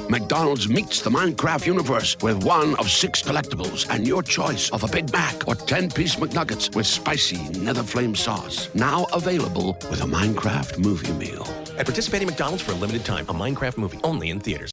McDonald's meets the Minecraft universe with one of 6 collectibles and your choice of a Big Mac or 10-piece McNuggets with spicy Nether Flame sauce. Now available with a Minecraft movie meal. At participating McDonald's for a limited time. A Minecraft movie only in theaters.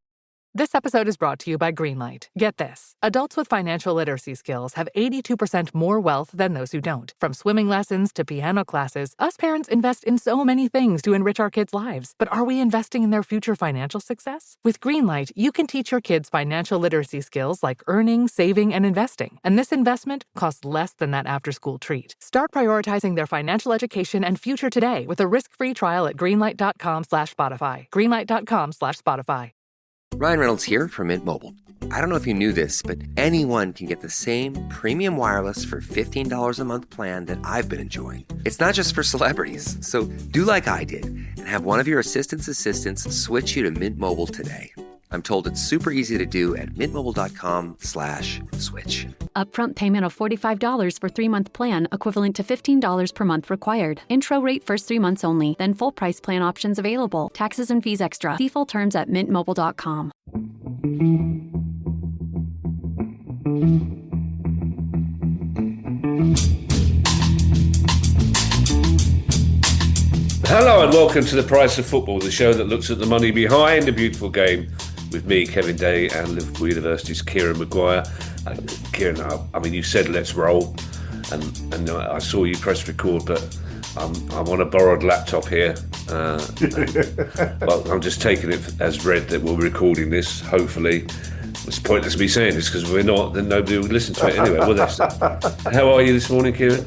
This episode is brought to you by Greenlight. Get this. Adults with financial literacy skills have 82% more wealth than those who don't. From swimming lessons to piano classes, us parents invest in so many things to enrich our kids' lives. But are we investing in their future financial success? With Greenlight, you can teach your kids financial literacy skills like earning, saving, and investing. And this investment costs less than that after-school treat. Start prioritizing their financial education and future today with a risk-free trial at greenlight.com/Spotify. Greenlight.com/Spotify. Ryan Reynolds here from Mint Mobile. I don't know if you knew this, but anyone can get the same premium wireless for $15 a month plan that I've been enjoying. It's not just for celebrities. So do like I did and have one of your assistants switch you to Mint Mobile today. I'm told it's super easy to do at mintmobile.com/switch. Upfront payment of $45 for 3-month plan, equivalent to $15 per month required. Intro rate first 3 months only, then full price plan options available. Taxes and fees extra. See full terms at mintmobile.com. Hello and welcome to The Price of Football, the show that looks at the money behind a beautiful game with me, Kevin Day, and Liverpool University's Kieran Maguire. Kieran, I mean, you said let's roll, and I saw you press record, but I'm on a borrowed laptop here. Well, I'm just taking it as read that we're recording this, hopefully. It's pointless me saying this because we're not, then nobody will listen to it anyway, will they? How are you this morning, Kieran?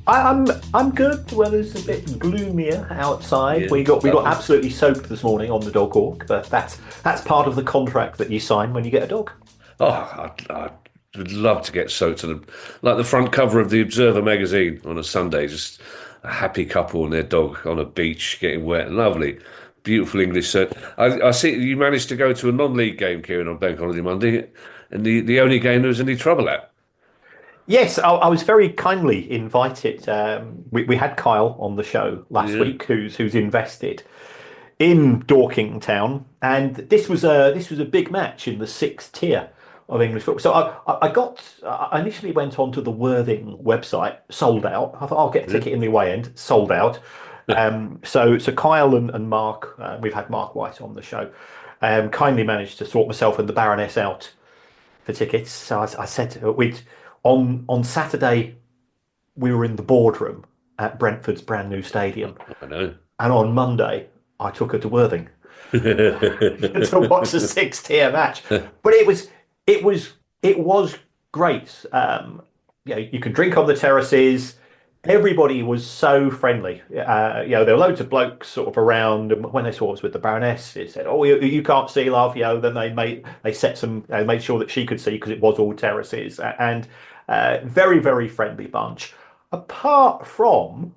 I'm good. The weather's a bit gloomier outside. Yeah. We got absolutely soaked this morning on the dog walk, but that's part of the contract that you sign when you get a dog. Oh, I would love to get soaked to them, like the front cover of the Observer magazine on a Sunday, just a happy couple and their dog on a beach getting wet. Lovely, beautiful English shirt. I see you managed to go to a non-league game, Kieran, on Bank Holiday Monday, and the only game there was any trouble at. Yes, I was very kindly invited. We had Kyle on the show last week, who's invested in Dorking Town, and this was a big match in the 6th tier of English football. So I initially went onto the Worthing website, sold out. I thought I'll get a ticket in the away end, sold out. So Kyle and Mark, we've had Mark White on the show, kindly managed to sort myself and the Baroness out for tickets. So I said On Saturday, we were in the boardroom at Brentford's brand new stadium. I know. And on Monday, I took her to Worthing to watch the 6th tier match. But it was great. You can drink on the terraces. Everybody was so friendly. There were loads of blokes sort of around. And when they saw us with the Baroness, it said, "Oh, you can't see, love." Then they made sure that she could see because it was all terraces and. Very, very friendly bunch. Apart from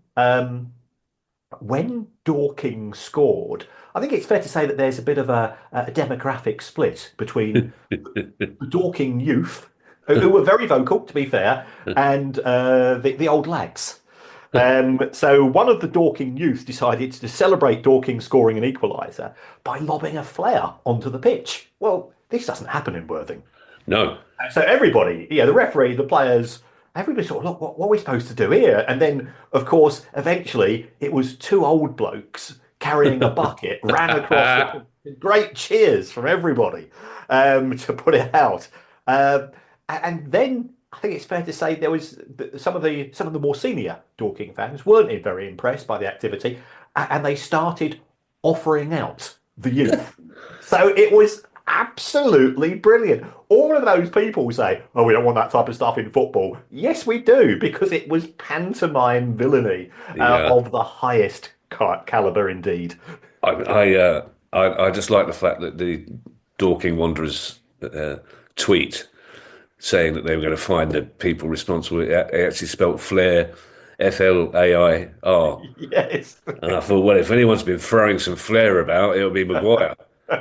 when Dorking scored, I think it's fair to say that there's a bit of a demographic split between the Dorking youth, who were very vocal, to be fair, and the old lags. So one of the Dorking youth decided to celebrate Dorking scoring an equaliser by lobbing a flare onto the pitch. Well, this doesn't happen in Worthing. No. So everybody, the referee, the players, everybody sort of, look, what are we supposed to do here? And then, of course, eventually it was 2 old blokes carrying a bucket, ran across great cheers from everybody to put it out. And then I think it's fair to say there was some of the more senior Dorking fans weren't very impressed by the activity, and they started offering out the youth. So it was absolutely brilliant. All of those people say, "Oh, we don't want that type of stuff in football." Yes, we do, because it was pantomime villainy of the highest caliber indeed. I just like the fact that the Dorking Wanderers tweet saying that they were going to find the people responsible. It actually spelt Flair, F-L-A-I-R. Yes. And I thought, well, if anyone's been throwing some flair about, it'll be Maguire. He'd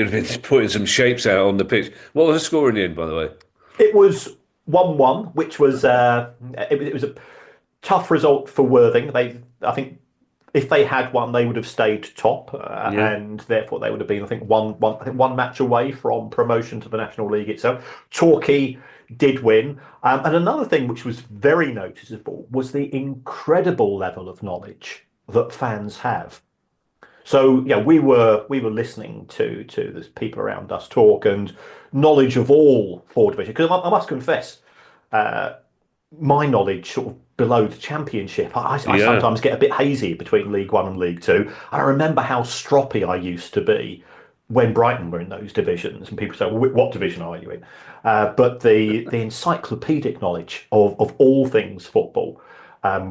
have been putting some shapes out on the pitch. What was the score in the end, by the way? It was 1-1, which was it was a tough result for Worthing. I think if they had won, they would have stayed top, Yeah. and therefore they would have been, I think, one match away from promotion to the National League itself. Torquay did win, and another thing which was very noticeable was the incredible level of knowledge that fans have. So yeah, we were listening to the people around us talk, and knowledge of all four divisions. Because I must confess, my knowledge sort of below the championship. I Yeah. sometimes get a bit hazy between League One and League Two. I remember how stroppy I used to be when Brighton were in those divisions, and people say, well, "What division are you in?" But the encyclopedic knowledge of all things football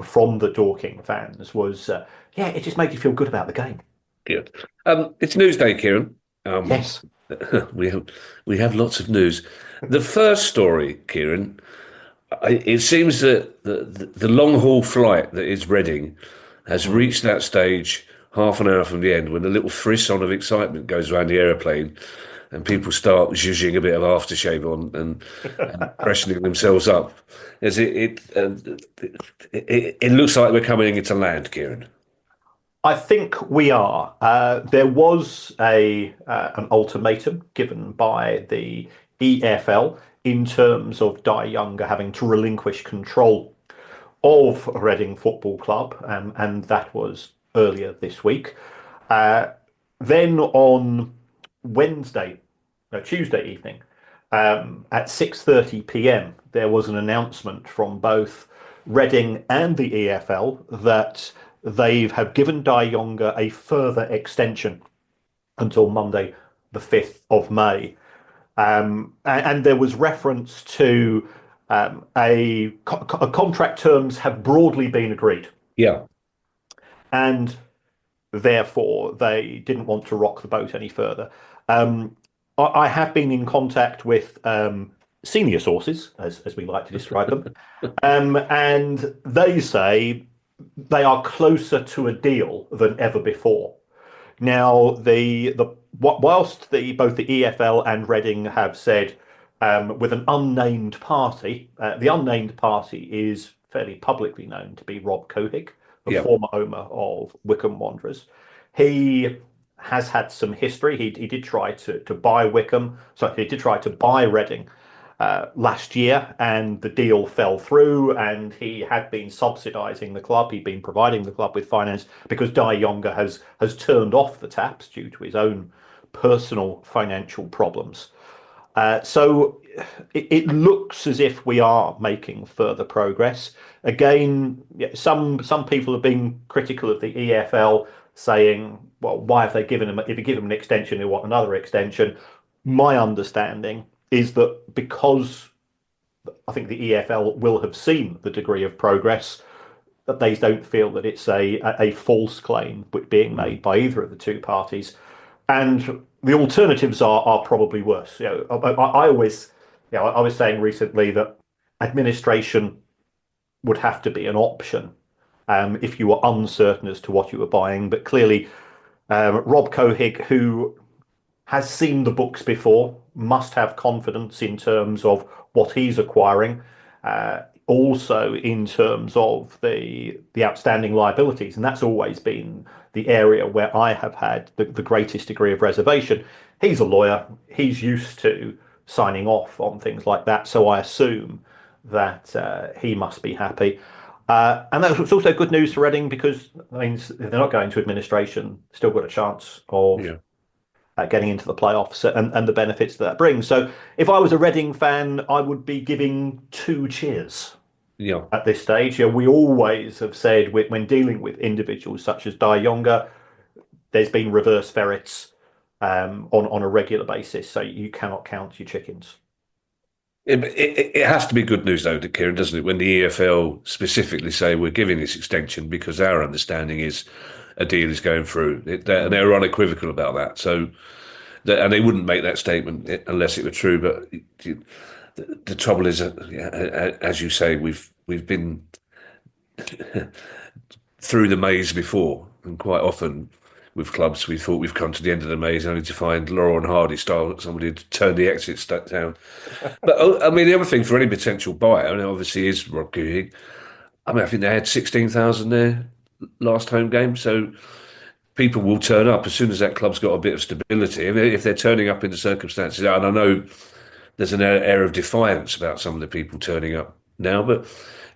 from the Dorking fans was, yeah, it just made you feel good about the game. Good. It's Newsday, Kieran. Um, Yes. we have we have lots of news. The first story, Kieran. It seems that the long haul flight that is Reading has reached that stage half an hour from the end when a little frisson of excitement goes around the aeroplane and people start zhuzhing a bit of aftershave on and freshening themselves up. As it looks like we're coming into land, Kieran. I think we are. There was a an ultimatum given by the EFL in terms of Dai Yongge having to relinquish control of Reading Football Club, and that was earlier this week. Uh, then on Wednesday, no, Tuesday evening, at 6:30 p.m., there was an announcement from both Reading and the EFL that they have given Dai Yongge a further extension until Monday, the 5th of May. And there was reference to a contract terms have broadly been agreed, Yeah, and therefore they didn't want to rock the boat any further. I have been in contact with senior sources, as we like to describe them, and they say they are closer to a deal than ever before. Now, whilst both the EFL and Reading have said with an unnamed party, the unnamed party is fairly publicly known to be Rob Cohick, the yeah, former owner of Wycombe Wanderers. He has had some history. He did try to buy Wycombe, sorry, he did try to buy Reading last year, and the deal fell through. And he had been subsidising the club. He'd been providing the club with finance because Dai Yongge has turned off the taps due to his own personal financial problems. So it looks as if we are making further progress. Again, yeah, some people have been critical of the EFL, saying, "Well, why have they given him? If you give him an extension, they want another extension." My understanding is that because I think the EFL will have seen the degree of progress, that they don't feel that it's a false claim being made by either of the two parties, and the alternatives are probably worse. I always, I was saying recently that administration would have to be an option if you were uncertain as to what you were buying. But clearly, Rob Cohick, who has seen the books before, must have confidence in terms of what he's acquiring, also in terms of the outstanding liabilities, and that's always been the area where I have had the greatest degree of reservation. He's a lawyer; he's used to signing off on things like that, so I assume that he must be happy. And that's also good news for Reading because that means if they're not going to administration, still got a chance of yeah, getting into the playoffs and the benefits that brings. So if I was a Reading fan, I would be giving two cheers yeah. at this stage. We always have said when dealing with individuals such as Dai Yongge, there's been reverse ferrets on a regular basis, so you cannot count your chickens. It has to be good news, though, Kieran, doesn't it? When the EFL specifically say we're giving this extension because our understanding is a deal is going through, they're unequivocal about that. So, and they wouldn't make that statement unless it were true. But the trouble is, as you say, we've been through the maze before, and quite often with clubs we thought we've come to the end of the maze only to find Laurel and Hardy style somebody to turn the exit down. But I mean, the other thing for any potential buyer, and obviously is Rob Gooding. I mean, I think they had 16,000 there last home game. So people will turn up as soon as that club's got a bit of stability. If they're turning up in the circumstances, and I know there's an air of defiance about some of the people turning up now, but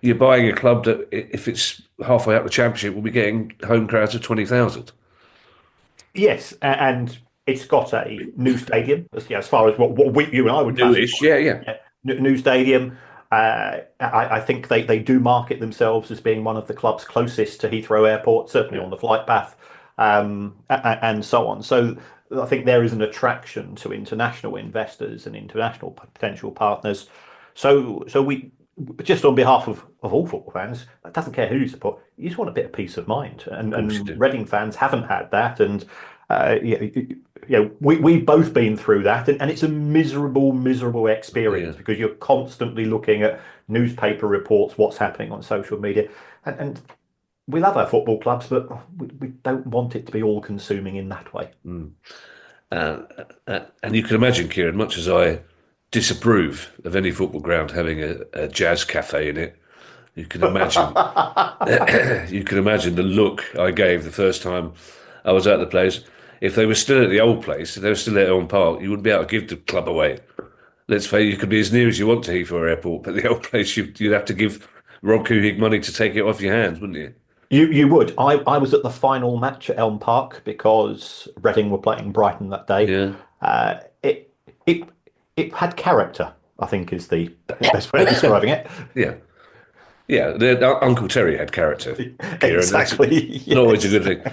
you're buying a club that, if it's halfway up the championship, will be getting home crowds of 20,000. Yes, and it's got a new stadium, as far as what you and I would Newish, classify. yeah. Yeah, new stadium. I think they do market themselves as being one of the clubs closest to Heathrow Airport, certainly on the flight path, and so on. So I think there is an attraction to international investors and international potential partners. So we, just on behalf of all football fans, it doesn't care who you support, you just want a bit of peace of mind. And Reading fans haven't had that. And we've both been through that. And it's a miserable experience because you're constantly looking at newspaper reports, what's happening on social media. And we love our football clubs, but we don't want it to be all consuming in that way. And you can imagine, Kieran, much as I disapprove of any football ground having a jazz cafe in it, you can imagine you can imagine the look I gave the first time I was at the place. If they were still at the old place, if they were still at Elm Park, you wouldn't be able to give the club away. Let's say you could be as near as you want to Heathrow Airport, but the old place, you'd have to give Rob Couhig money to take it off your hands, wouldn't you? You would. I was at the final match at Elm Park because Reading were playing Brighton that day. Yeah. It had character, I think, is the best way of describing it. Yeah. Yeah, Uncle Terry had character, Kieran. Exactly. That's not always a good thing.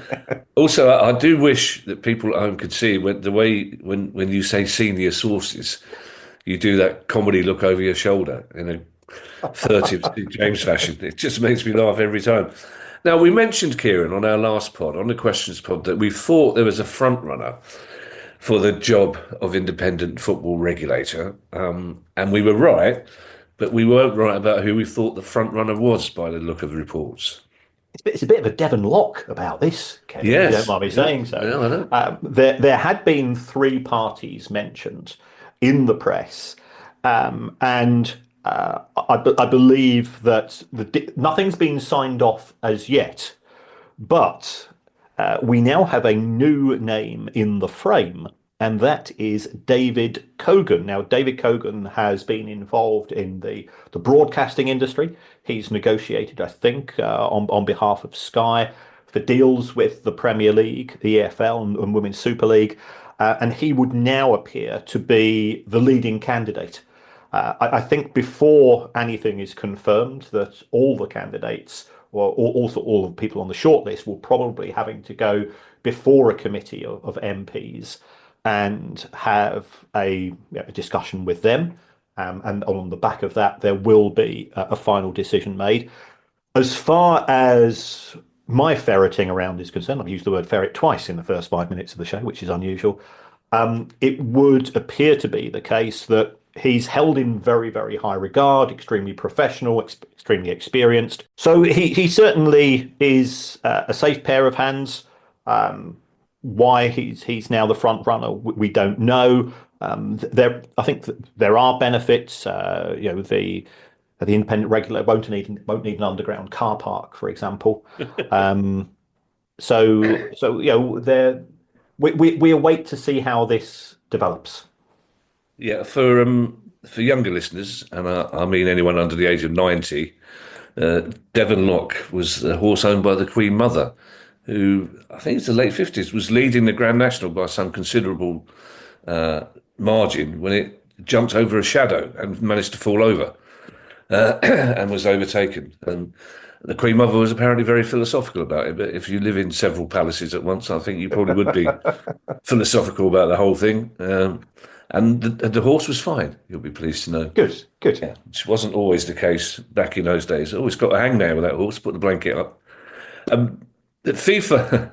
Also, I do wish that people at home could see when you say senior sources, you do that comedy look over your shoulder in a 30th James fashion. It just makes me laugh every time. Now, we mentioned, Kieran, on our last pod, on the questions pod, that we thought there was a front runner for the job of Independent Football Regulator, and we were right. But we weren't right about who we thought the front runner was by the look of the reports. It's a bit of a Devon Lock about this, Kevin, yes. if you don't mind me saying so. Yeah, I know. There had been three parties mentioned in the press, and I believe that nothing's been signed off as yet, but we now have a new name in the frame, and that is David Cogan. Now, David Cogan has been involved in the broadcasting industry. He's negotiated, I think, on behalf of Sky for deals with the Premier League, the EFL, and Women's Super League. And he would now appear to be the leading candidate. I think before anything is confirmed, that all the candidates, or also all the people on the shortlist, will probably having to go before a committee of MPs and have a discussion with them. And on the back of that, there will be a final decision made. As far as my ferreting around is concerned, I've used the word ferret twice in the first 5 minutes of the show, which is unusual. It would appear to be the case that he's held in very, very high regard, extremely professional, extremely experienced. So he certainly is a safe pair of hands. Why he's now the front runner, we don't know. I think there are benefits. The independent regulator won't need an underground car park, for example. We await to see how this develops. Yeah, for younger listeners, and I mean anyone under the age of 90, Devon Lock was a horse owned by the Queen Mother, who I think it's the late 50s, was leading the Grand National by some considerable margin when it jumped over a shadow and managed to fall over and was overtaken. And the Queen Mother was apparently very philosophical about it. But if you live in several palaces at once, I think you probably would be philosophical about the whole thing. And the horse was fine, you'll be pleased to know. Good. Yeah, which wasn't always the case back in those days. Always got a hangnail with that horse, put the blanket up. FIFA,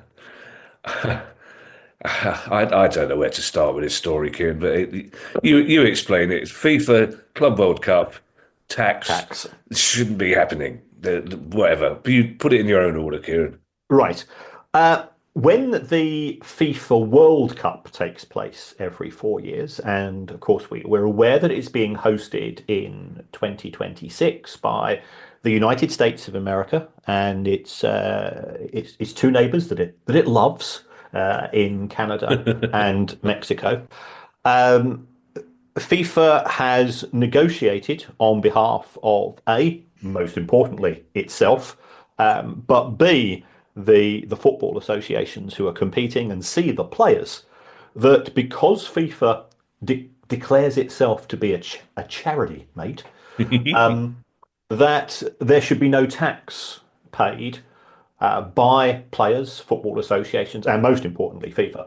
I don't know where to start with this story, Kieran, but you explain it. It's FIFA Club World Cup, tax. Shouldn't be happening, whatever. But you put it in your own order, Kieran. Right. When the FIFA World Cup takes place every 4 years, and of course we're aware that it's being hosted in 2026 by the United States of America and its two neighbours that it loves in Canada and Mexico. FIFA has negotiated on behalf of A, most importantly, itself, but B, the football associations who are competing, and C, the players, that because FIFA declares itself to be a charity, mate, that there should be no tax paid by players, football associations, and most importantly, FIFA,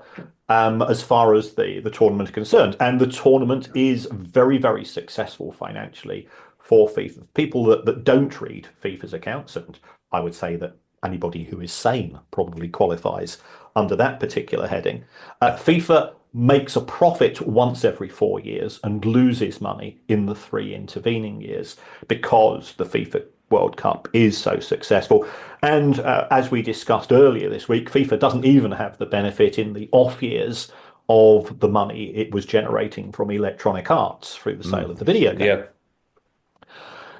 as far as the tournament is concerned. And the tournament is very, very successful financially for FIFA. People that don't read FIFA's accounts, and I would say that anybody who is sane probably qualifies under that particular heading. FIFA makes a profit once every 4 years and loses money in the 3 intervening years because the FIFA World Cup is so successful. And as we discussed earlier this week, FIFA doesn't even have the benefit in the off years of the money it was generating from Electronic Arts through the sale of the video game. Yeah.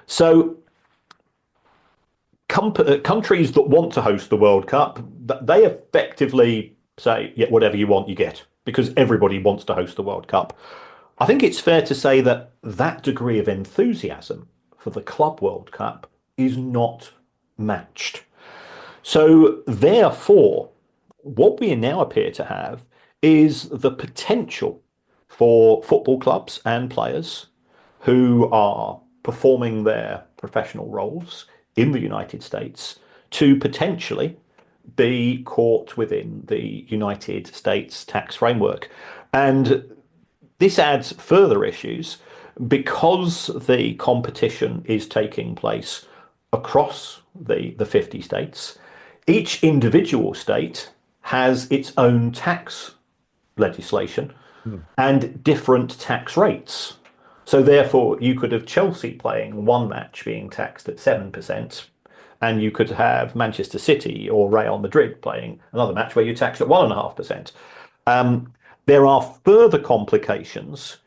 So countries that want to host the World Cup, they effectively say, yeah, whatever you want, you get, because everybody wants to host the World Cup. I think it's fair to say that that degree of enthusiasm for the Club World Cup is not matched. So therefore, what we now appear to have is the potential for football clubs and players who are performing their professional roles in the United States to potentially be caught within the United States tax framework. And this adds further issues because the competition is taking place across the 50 states. Each individual state has its own tax legislation and different tax rates. So therefore, you could have Chelsea playing one match being taxed at 7%, and you could have Manchester City or Real Madrid playing another match where you're taxed at 1.5%. There are further complications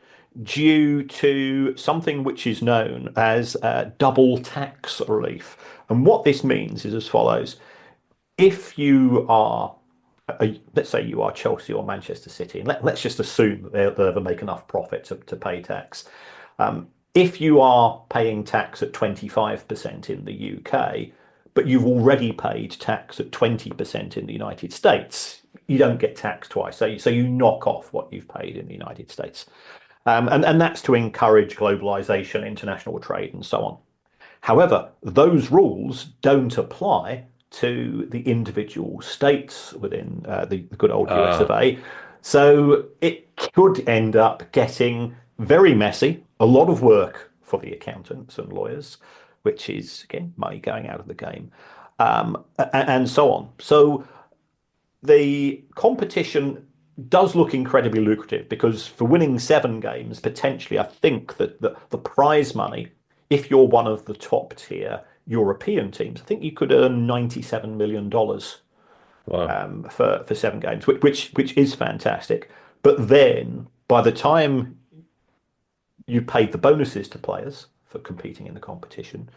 due to something which is known as double tax relief. And what this means is as follows. If you are, let's say you are Chelsea or Manchester City, and let's just assume that they'll make enough profit to pay tax. If you are paying tax at 25% in the UK, but you've already paid tax at 20% in the United States, you don't get taxed twice. So you knock off what you've paid in the United States. And that's to encourage globalization, international trade, and so on. However, those rules don't apply to the individual states within the good old US of A. So it could end up getting very messy, a lot of work for the accountants and lawyers, which is, again, money going out of the game, and so on. So the competition does look incredibly lucrative because for winning 7 games, potentially, I think that the prize money, if you're one of the top tier European teams, I think you could earn $97 million for 7 games, which is fantastic. But then by the time you paid the bonuses to players for competing in the competition,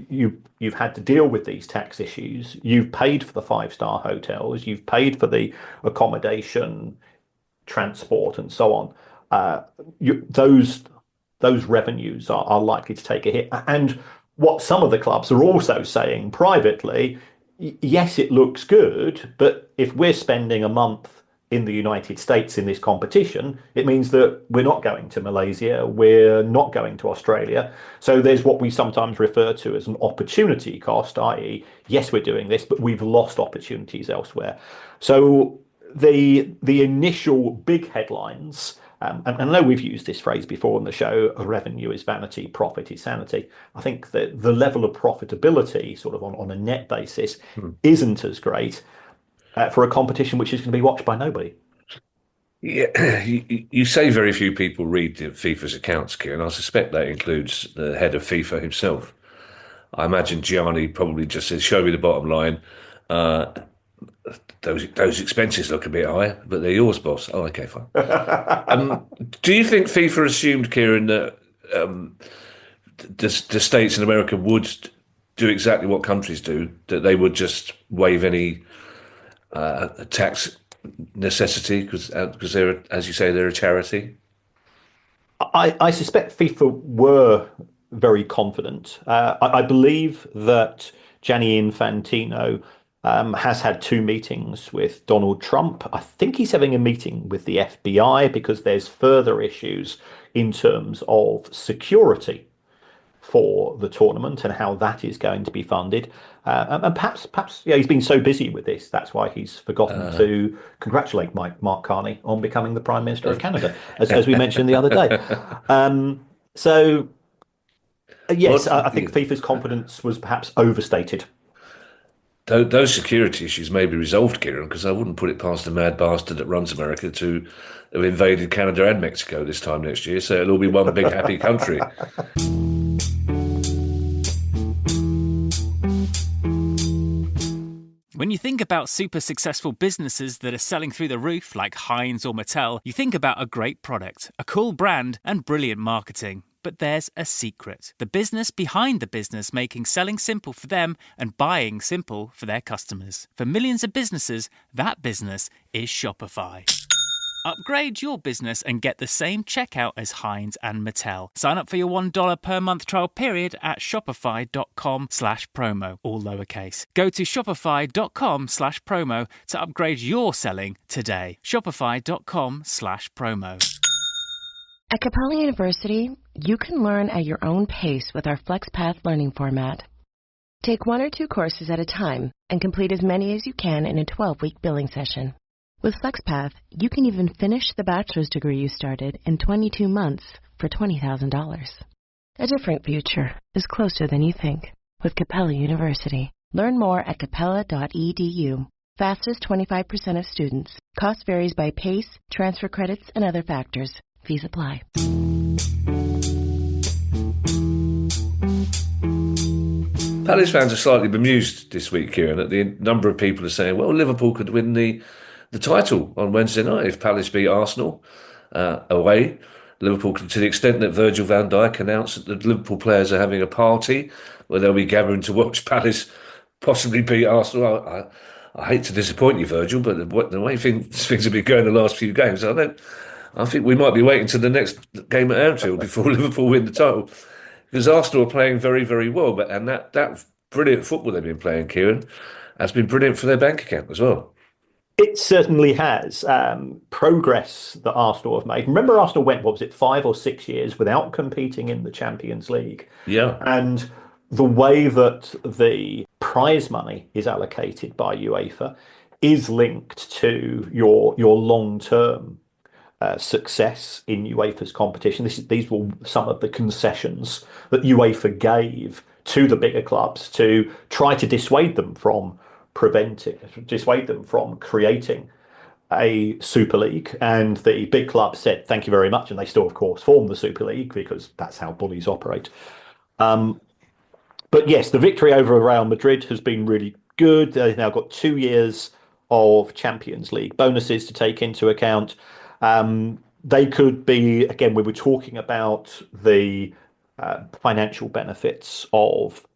you've had to deal with these tax issues. You've paid for the 5-star hotels. You've paid for the accommodation, transport, and so on. Those revenues are likely to take a hit. And what some of the clubs are also saying privately, yes, it looks good, but if we're spending a month in the United States in this competition, it means that we're not going to Malaysia, we're not going to Australia. So there's what we sometimes refer to as an opportunity cost, i.e., yes, we're doing this, but we've lost opportunities elsewhere. So the initial big headlines, and I know we've used this phrase before on the show, revenue is vanity, profit is sanity. I think that the level of profitability, sort of on a net basis, isn't as great for a competition which is going to be watched by nobody. Yeah, you say very few people read FIFA's accounts, Kieran. I suspect that includes the head of FIFA himself. I imagine Gianni probably just says, show me the bottom line. Those expenses look a bit high, but they're yours, boss. Oh, okay, fine. Do you think FIFA assumed, Kieran, that the states in America would do exactly what countries do, that they would just waive any tax necessity because they're, as you say, they're a charity. I suspect FIFA were very confident. I believe that Gianni Infantino has had two meetings with Donald Trump. I think he's having a meeting with the FBI because there's further issues in terms of security for the tournament and how that is going to be funded. And perhaps, yeah, he's been so busy with this. That's why he's forgotten to congratulate Mark Carney on becoming the Prime Minister of Canada, as we mentioned the other day. So, yes, I think FIFA's confidence was perhaps overstated. Those security issues may be resolved, Kieran, because I wouldn't put it past the mad bastard that runs America to have invaded Canada and Mexico this time next year. So it'll all be one big happy country. When you think about super successful businesses that are selling through the roof, like Heinz or Mattel, you think about a great product, a cool brand, and brilliant marketing. But there's a secret. The business behind the business making selling simple for them and buying simple for their customers. For millions of businesses, that business is Shopify. Upgrade your business and get the same checkout as Heinz and Mattel. Sign up for your $1 per month trial period at shopify.com/promo, all lowercase. Go to shopify.com/promo to upgrade your selling today. Shopify.com/promo. At Capella University, you can learn at your own pace with our FlexPath learning format. Take 1 or 2 courses at a time and complete as many as you can in a 12-week billing session. With FlexPath, you can even finish the bachelor's degree you started in 22 months for $20,000. A different future is closer than you think with Capella University. Learn more at capella.edu. Fastest 25% of students. Cost varies by pace, transfer credits, and other factors. Fees apply. Palace fans are slightly bemused this week, Kieran, at the number of people are saying, well, Liverpool could win the title on Wednesday night if Palace beat Arsenal away. Liverpool, to the extent that Virgil van Dijk announced that the Liverpool players are having a party where they'll be gathering to watch Palace possibly beat Arsenal. I hate to disappoint you, Virgil, but the way things have been going the last few games, I think we might be waiting to the next game at Anfield before Liverpool win the title, because Arsenal are playing very, very well. And that brilliant football they've been playing, Kieran, has been brilliant for their bank account as well. It certainly has. Progress that Arsenal have made. Remember, Arsenal went, 5 or 6 years without competing in the Champions League. Yeah. And the way that the prize money is allocated by UEFA is linked to your long-term success in UEFA's competition. These were some of the concessions that UEFA gave to the bigger clubs to try to dissuade them from creating a Super League. And the big clubs said, thank you very much. And they still, of course, formed the Super League because that's how bullies operate. But yes, the victory over Real Madrid has been really good. They've now got 2 years of Champions League bonuses to take into account. They could be, again, we were talking about the financial benefits of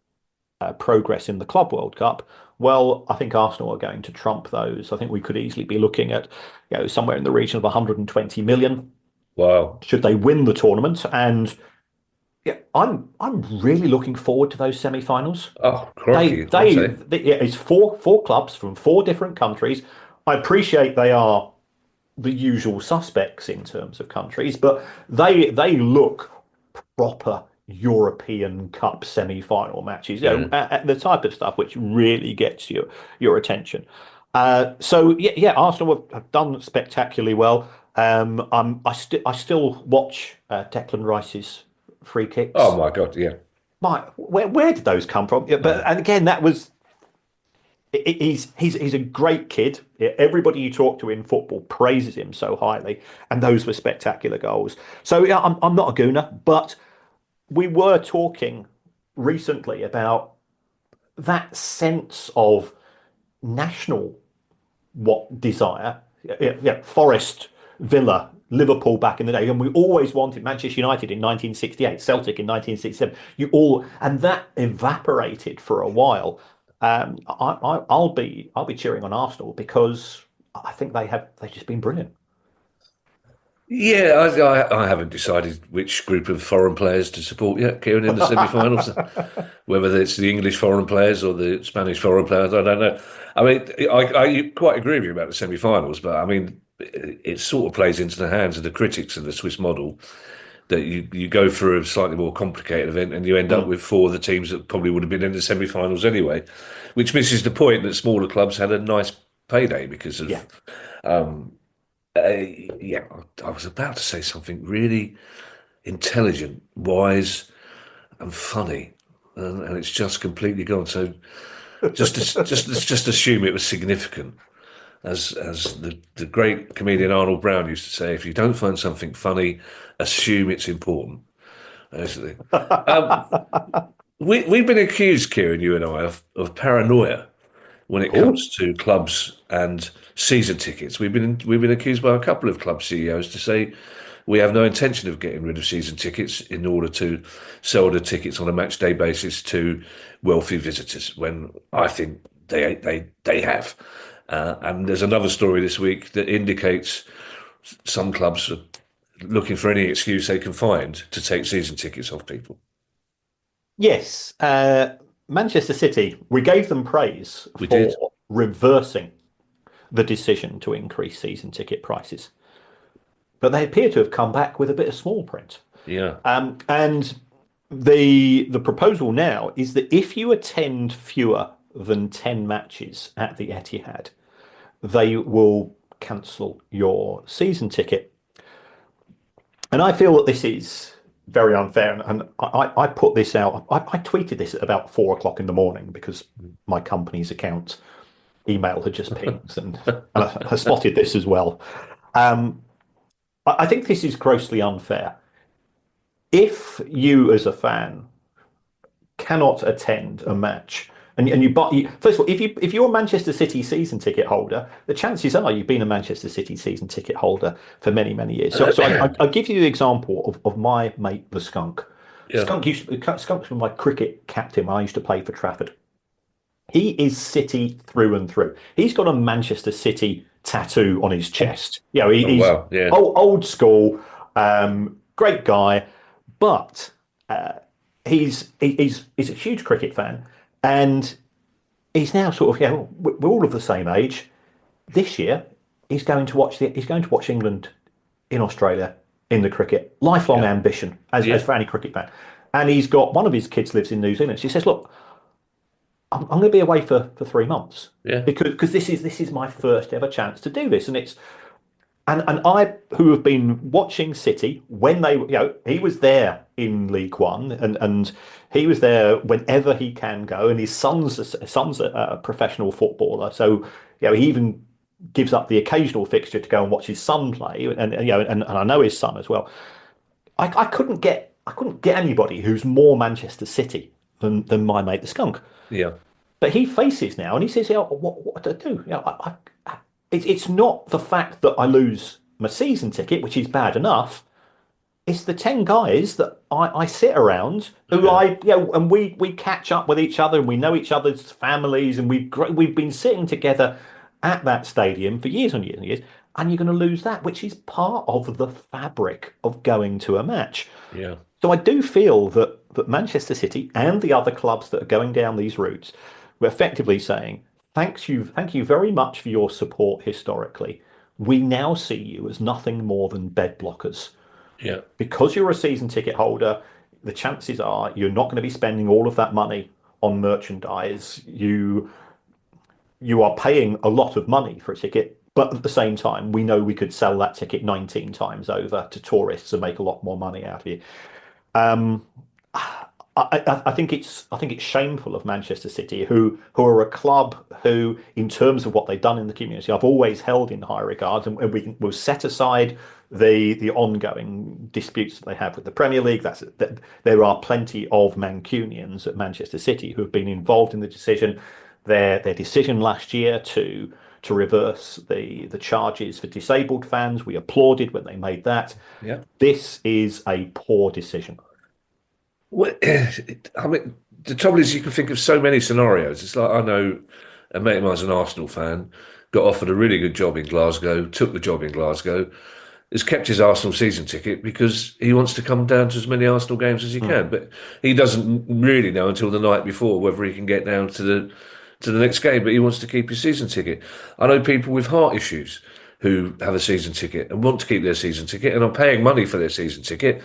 progress in the Club World Cup. Well, I think Arsenal are going to trump those. I think we could easily be looking at, somewhere in the region of 120 million. Wow! Should they win the tournament? And yeah, I'm really looking forward to those semi-finals. Oh, crikey! It's four clubs from 4 different countries. I appreciate they are the usual suspects in terms of countries, but they look proper European Cup semi-final matches, the type of stuff which really gets your attention. Arsenal have done spectacularly well. I still watch Declan Rice's free kicks. Oh my God, yeah. Where did those come from? And again, that was. He's a great kid. Everybody you talk to in football praises him so highly, and those were spectacular goals. So yeah, I'm not a gooner, but we were talking recently about that sense of national desire. Forest, Villa, Liverpool back in the day, and we always wanted Manchester United in 1968, Celtic in 1967. And that evaporated for a while. I'll be cheering on Arsenal because I think they've just been brilliant. Yeah, I haven't decided which group of foreign players to support yet, Kieran, in the semi-finals. Whether it's the English foreign players or the Spanish foreign players, I don't know. I mean, I quite agree with you about the semi-finals, but I mean, it sort of plays into the hands of the critics of the Swiss model that you go through a slightly more complicated event and you end up with four of the teams that probably would have been in the semi-finals anyway, which misses the point that smaller clubs had a nice payday because of. Yeah, I was about to say something really intelligent, wise, and funny, and it's just completely gone. So just assume it was significant, as the great comedian Arnold Brown used to say. If you don't find something funny, assume it's important. We've been accused, Kieran, you and I, of paranoia when it comes to clubs and season tickets. We've been accused by a couple of club CEOs to say we have no intention of getting rid of season tickets in order to sell the tickets on a match day basis to wealthy visitors, when I think they have. And there's another story this week that indicates some clubs are looking for any excuse they can find to take season tickets off people. Yes, Manchester City, we gave them praise for reversing the decision to increase season ticket prices. But they appear to have come back with a bit of small print. Yeah. And the proposal now is that if you attend fewer than 10 matches at the Etihad, they will cancel your season ticket. And I feel that this is very unfair. And I put this out. I tweeted this at about 4 o'clock in the morning because my company's account email had just pinged, and I spotted this as well. I think this is grossly unfair. If you, as a fan, cannot attend a match, and you buy, first of all, if you're a Manchester City season ticket holder, the chances are you've been a Manchester City season ticket holder for many, many years. So I'll give you the example of my mate, the Skunk. Yeah. Skunk was my cricket captain when I used to play for Trafford. He is City through and through. He's got a Manchester City tattoo on his chest. You know, he's old school, great guy, but he's a huge cricket fan, and he's now sort of, we're all of the same age. This year, he's going to watch England in Australia in the cricket. Lifelong ambition as for any cricket fan, and he's got one of his kids lives in New Zealand. So he says, look, I'm going to be away for 3 months because this is my first ever chance to do this, and I, who have been watching City when they, he was there in League One, and he was there whenever he can go, and his son's a professional footballer, so he even gives up the occasional fixture to go and watch his son play, and I know his son as well. I couldn't get anybody who's more Manchester City than my mate the Skunk. Yeah. But he faces now, and he says, what do I do? It's not the fact that I lose my season ticket, which is bad enough. It's the 10 guys that I sit around who and we catch up with each other, and we know each other's families, and we've been sitting together at that stadium for years and years and years, and you're going to lose that, which is part of the fabric of going to a match. Yeah. So I do feel that Manchester City and the other clubs that are going down these routes were effectively saying, thank you very much for your support historically. We now see you as nothing more than bed blockers. Yeah. Because you're a season ticket holder, the chances are you're not going to be spending all of that money on merchandise. You are paying a lot of money for a ticket, but at the same time, we know we could sell that ticket 19 times over to tourists and make a lot more money out of you. I think it's shameful of Manchester City, who are a club who, in terms of what they've done in the community, I've always held in high regard, and we'll set aside the ongoing disputes that they have with the Premier League. There are plenty of Mancunians at Manchester City who have been involved in the decision. Their decision last year to to reverse the charges for disabled fans. We applauded when they made that. Yeah. This is a poor decision. Well, I mean, the trouble is you can think of so many scenarios. It's like I know a mate of mine's an Arsenal fan, got offered a really good job in Glasgow, took the job in Glasgow, has kept his Arsenal season ticket because he wants to come down to as many Arsenal games as he can. But he doesn't really know until the night before whether he can get down to the next game, but he wants to keep his season ticket. I know people with heart issues who have a season ticket and want to keep their season ticket and are paying money for their season ticket,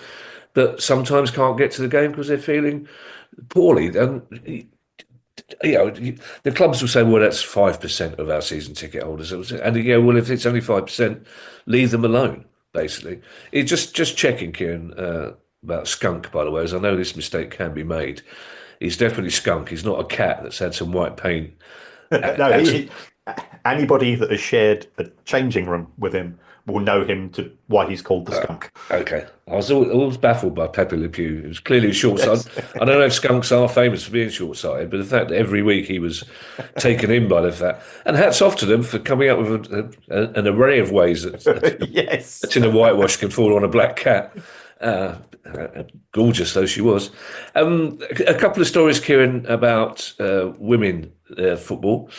but sometimes can't get to the game because they're feeling poorly. And the clubs will say, "Well, that's 5% of our season ticket holders," and well, if it's only 5%, leave them alone. Basically, it's just checking, Kieran, about skunk. By the way, as I know this mistake can be made. He's definitely skunk. He's not a cat that's had some white paint. No, anybody that has shared a changing room with him will know him to why he's called the skunk. Okay. I was always baffled by Pepe Le Pew. It was clearly short-sighted. Yes. I don't know if skunks are famous for being short-sighted, but the fact that every week he was taken in by the fact. And hats off to them for coming up with an array of ways that Yes. a tin of whitewash can fall on a black cat. Gorgeous though she was. A couple of stories, Kieran, about women football.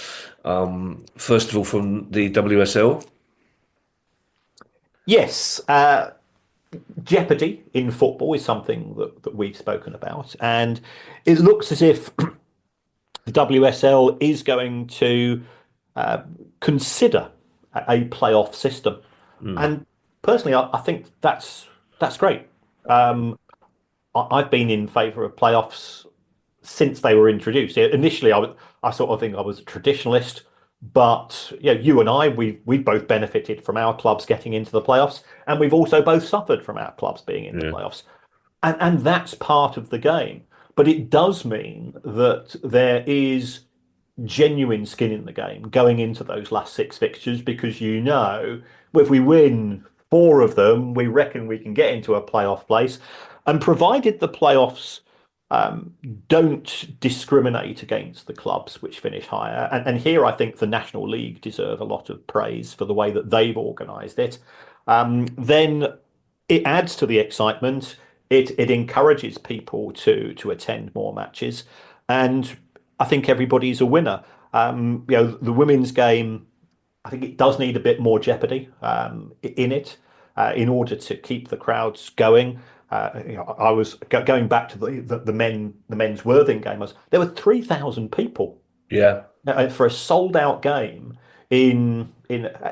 First of all, from the WSL. Yes, jeopardy in football is something that we've spoken about, and it looks as if the WSL is going to consider a playoff system. And personally, I think that's great. I've been in favour of playoffs since they were introduced. Initially, I sort of think I was a traditionalist, but you and I, we both benefited from our clubs getting into the playoffs, and we've also both suffered from our clubs being in the playoffs, and that's part of the game. But it does mean that there is genuine skin in the game going into those last 6 fixtures, because if we win 4 of them, we reckon we can get into a playoff place, and provided the playoffs don't discriminate against the clubs which finish higher. And here I think the National League deserve a lot of praise for the way that they've organised it. Then it adds to the excitement. It encourages people to attend more matches, and I think everybody's a winner. The women's game, I think it does need a bit more jeopardy in it in order to keep the crowds going. I was going back to the men's Worthing game. There were 3,000 people. Yeah, for a sold out game in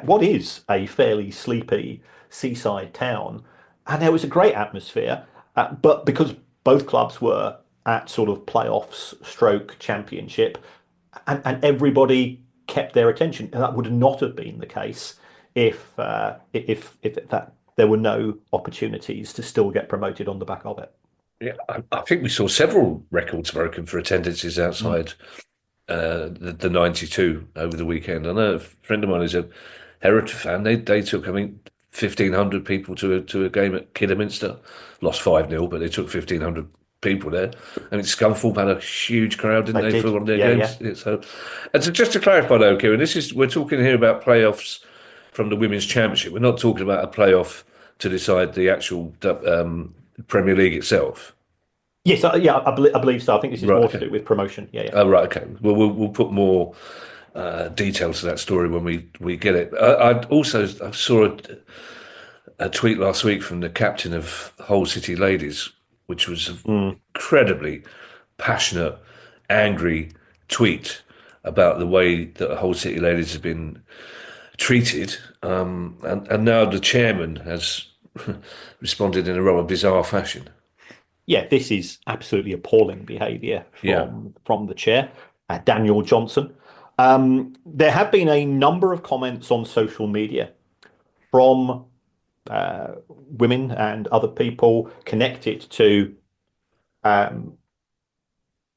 what is a fairly sleepy seaside town, and there was a great atmosphere. But because both clubs were at sort of playoffs stroke championship, and everybody kept their attention, and that would not have been the case if there were no opportunities to still get promoted on the back of it. Yeah, I think we saw several records broken for attendances outside the 92 over the weekend. I know a friend of mine is a Hereford fan. They took, I think, 1,500 people to a game at Kidderminster. Lost 5-0, but they took 1,500 people there. I mean, Scunthorpe had a huge crowd, didn't they, for one of their games? Yeah. So just to clarify though, Kieran, we're talking here about playoffs from the Women's Championship. We're not talking about a playoff to decide the actual Premier League itself. Yes, I believe so. I think this is more to do with promotion. Yeah. Oh, right, okay. Well, we'll put more details to that story when we get it. I saw a tweet last week from the captain of Hull City Ladies, which was an incredibly passionate, angry tweet about the way that Hull City Ladies have been treated, and now the chairman has responded in a rather bizarre fashion. Yeah, this is absolutely appalling behaviour from the chair, Daniel Johnson. There have been a number of comments on social media from women and other people connected to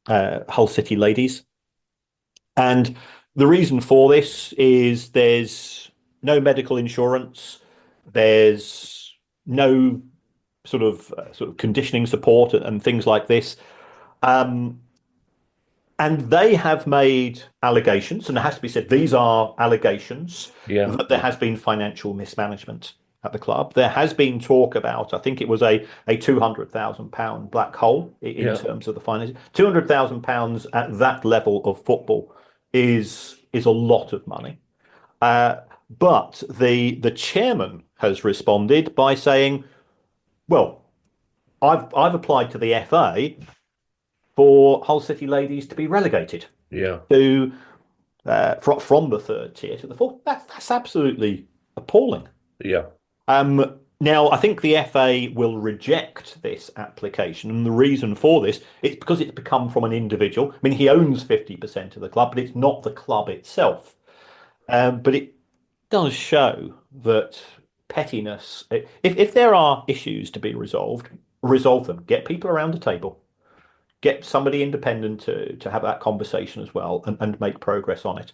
Hull City Ladies. And the reason for this is there's no medical insurance, there's no sort of conditioning support and things like this. And they have made allegations, and it has to be said, these are allegations that there has been financial mismanagement at the club. There has been talk about, I think it was a £200,000 black hole in terms of the finances. £200,000 at that level of football is a lot of money. But the chairman has responded by saying, well, I've applied to the FA for Hull City Ladies to be relegated to from the third tier to the fourth. That's absolutely appalling. Now, I think the FA will reject this application, and the reason for this is because it's become from an individual. I mean, he owns 50% of the club, but it's not the club itself. But it does show that pettiness. If there are issues to be resolved, resolve them. Get people around the table. Get somebody independent to have that conversation as well and make progress on it.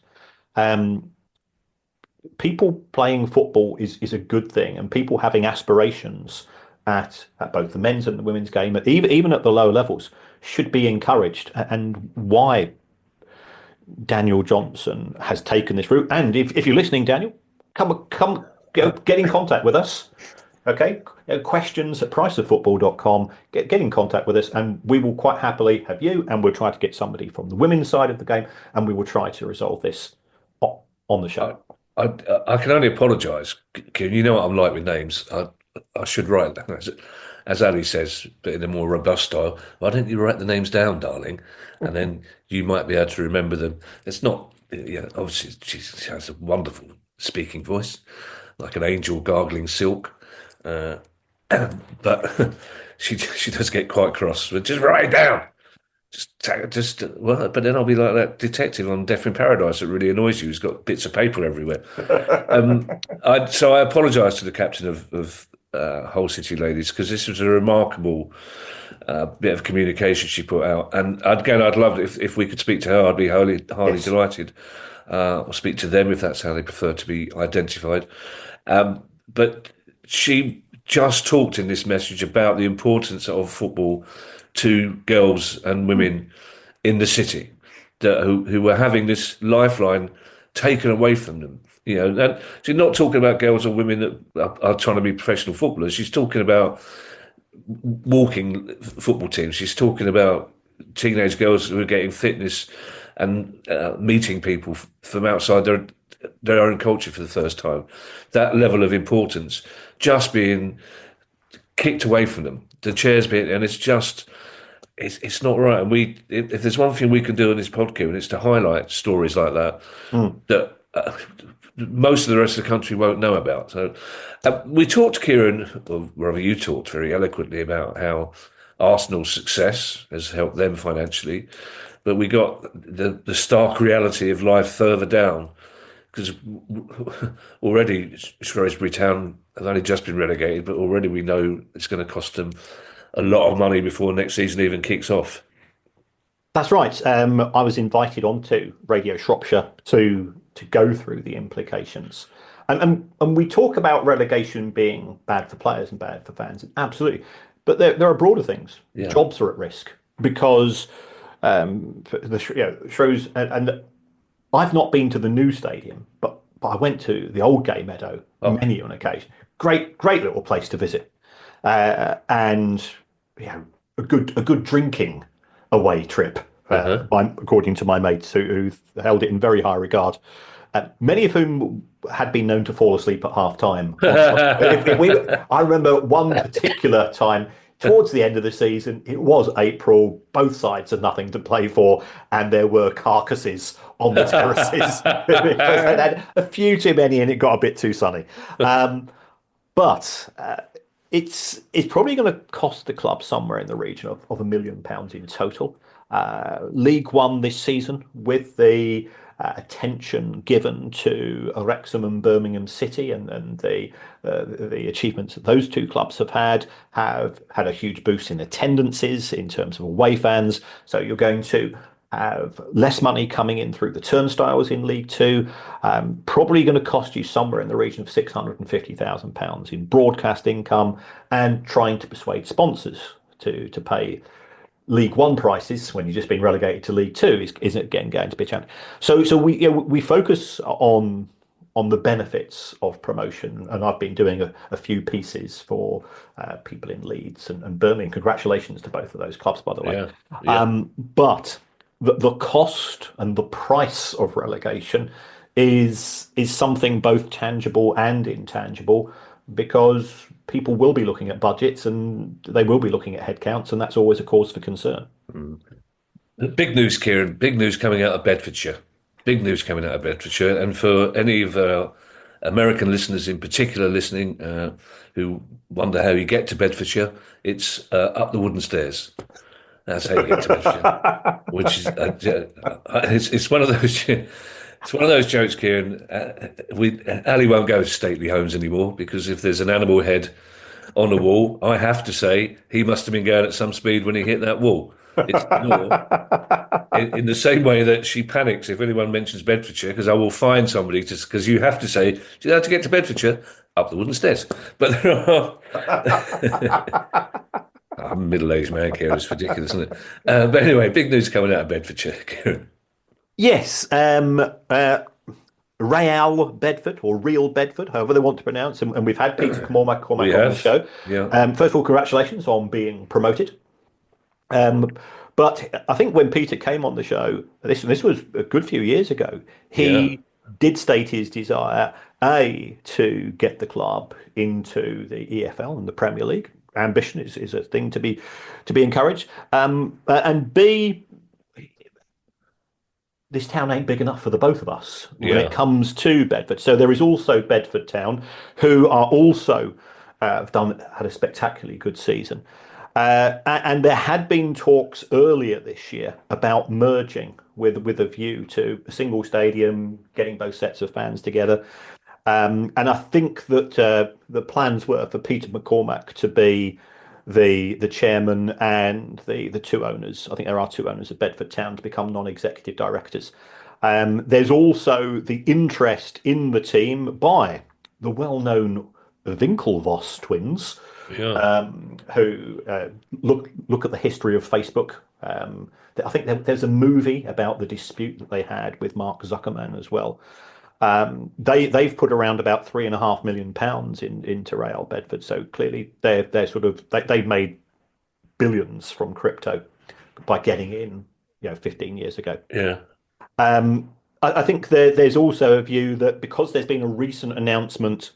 People playing football is a good thing, and people having aspirations at both the men's and the women's game, even at the lower levels, should be encouraged. And why Daniel Johnson has taken this route. And if you're listening, Daniel, get in contact with us. Okay, questions at priceoffootball.com. Get in contact with us, and we will quite happily have you, and we'll try to get somebody from the women's side of the game, and we will try to resolve this on the show. I can only apologise. You know what I'm like with names. I should write them, as Ali says, but in a more robust style. Why don't you write the names down, darling? And then you might be able to remember them. It's not, obviously she has a wonderful speaking voice, like an angel gargling silk. But she does get quite cross. But just write it down. But then I'll be like that detective on Death in Paradise that really annoys you, who's got bits of paper everywhere. So I apologise to the captain of Hull City Ladies, because this was a remarkable bit of communication she put out. And again, I'd love it if we could speak to her. I'd be highly delighted. Or speak to them if that's how they prefer to be identified. But she just talked in this message about the importance of football to girls and women in the city who were having this lifeline taken away from them. And she's not talking about girls or women that are trying to be professional footballers. She's talking about walking football teams. She's talking about teenage girls who are getting fitness and meeting people from outside their own culture for the first time. That level of importance just being kicked away from them. The chairs being, and it's not right. And if there's one thing we can do on this podcast, and it's to highlight stories like that that most of the rest of the country won't know about. So we talked to Kieran, or rather you talked very eloquently about how Arsenal's success has helped them financially, but we got the stark reality of life further down, because already Shrewsbury Town have only just been relegated, but already we know it's going to cost them a lot of money before next season even kicks off. That's right. I was invited onto Radio Shropshire to go through the implications. And we talk about relegation being bad for players and bad for fans. Absolutely. But there are broader things. Yeah. Jobs are at risk because Shrews, and I've not been to the new stadium, but I went to the old Gay Meadow many on occasion. Great little place to visit. And a good drinking away trip, according to my mates who held it in very high regard. Many of whom had been known to fall asleep at half time. I remember one particular time towards the end of the season. It was April, both sides had nothing to play for, and there were carcasses on the terraces because they had a few too many and it got a bit too sunny. But it's probably going to cost the club somewhere in the region of £1 million in total. League One this season, with the attention given to Wrexham and Birmingham City and the achievements that those two clubs have had a huge boost in attendances in terms of away fans. So you're going to have less money coming in through the turnstiles in League Two, probably going to cost you somewhere in the region of £650,000 in broadcast income, and trying to persuade sponsors to pay League One prices when you've just been relegated to League Two is again going to be a challenge. So we focus on the benefits of promotion, and I've been doing a few pieces for people in Leeds and Birmingham. Congratulations to both of those clubs, by the way. But the cost and the price of relegation is something both tangible and intangible, because people will be looking at budgets and they will be looking at headcounts, and that's always a cause for concern. Big news, Kieran. Big news coming out of Bedfordshire. Big news coming out of Bedfordshire. And for any of our American listeners in particular listening who wonder how you get to Bedfordshire, it's up the wooden stairs. That's how you get to Bedfordshire. Which is it's one of those. It's one of those jokes, Kieran. Ali won't go to stately homes anymore, because if there's an animal head on the wall, I have to say he must have been going at some speed when he hit that wall. It's in the same way that she panics if anyone mentions Bedfordshire, because I will find somebody because you have to say, do you know how to get to Bedfordshire? Up the wooden stairs. But there are. I'm a middle-aged man, Kieran. It's ridiculous, isn't it? But anyway, big news coming out of Bedfordshire, Kieran. Yes, Real Bedford, or Real Bedford, however they want to pronounce, and we've had Peter Cormac on the show. Yeah. First of all, congratulations on being promoted. But I think when Peter came on the show, this was a good few years ago, he did state his desire, to get the club into the EFL and the Premier League. Ambition is a thing to be encouraged. And B, this town ain't big enough for the both of us when it comes to Bedford. So there is also Bedford Town, who are also had a spectacularly good season. And there had been talks earlier this year about merging with a view to a single stadium, getting both sets of fans together. And I think that the plans were for Peter McCormack to be the chairman and the two owners. I think there are two owners of Bedford Town to become non-executive directors. There's also the interest in the team by the well-known Winklevoss twins, who look at the history of Facebook. I think there's a movie about the dispute that they had with Mark Zuckerman as well. They've put around about £3.5 million into Real Bedford, so clearly they've made billions from crypto by getting in, 15 years ago. Yeah. I think there's also a view that because there's been a recent announcement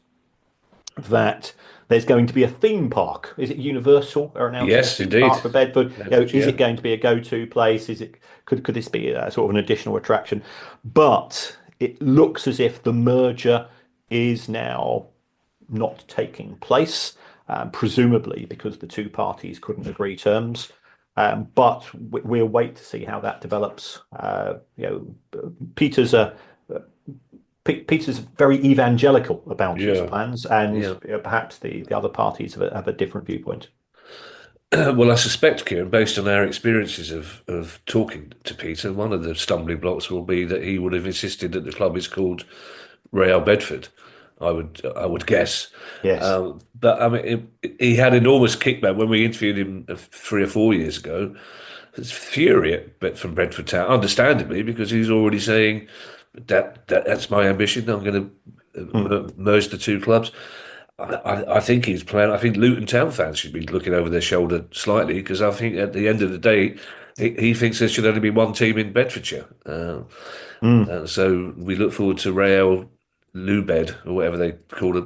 that there's going to be a theme park. Is it Universal are announcing yes, a theme indeed. park for Bedford? Is it going to be a go-to place? Could this be a sort of an additional attraction? But it looks as if the merger is now not taking place, presumably because the two parties couldn't agree terms. But we'll wait to see how that develops. Peter's very evangelical about his plans, and perhaps the other parties have a different viewpoint. Well, I suspect, Kieran, based on our experiences of talking to Peter, one of the stumbling blocks will be that he would have insisted that the club is called Real Bedford. I would guess. Yes. But I mean, he had enormous kickback when we interviewed him 3 or 4 years ago. There's fury from Bedford Town, understandably, because he's already saying that's my ambition. I'm going to merge the two clubs. I think he's playing. I think Luton Town fans should be looking over their shoulder slightly, because I think at the end of the day, he thinks there should only be one team in Bedfordshire. So we look forward to Real Lubed, or whatever they call it.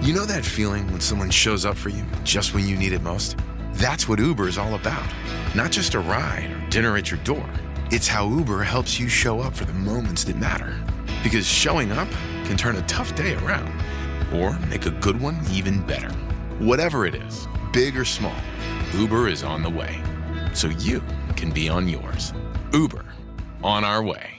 You know that feeling when someone shows up for you just when you need it most? That's what Uber is all about. Not just a ride or dinner at your door. It's how Uber helps you show up for the moments that matter. Because showing up can turn a tough day around, or make a good one even better. Whatever it is, big or small, Uber is on the way. So you can be on yours. Uber, on our way.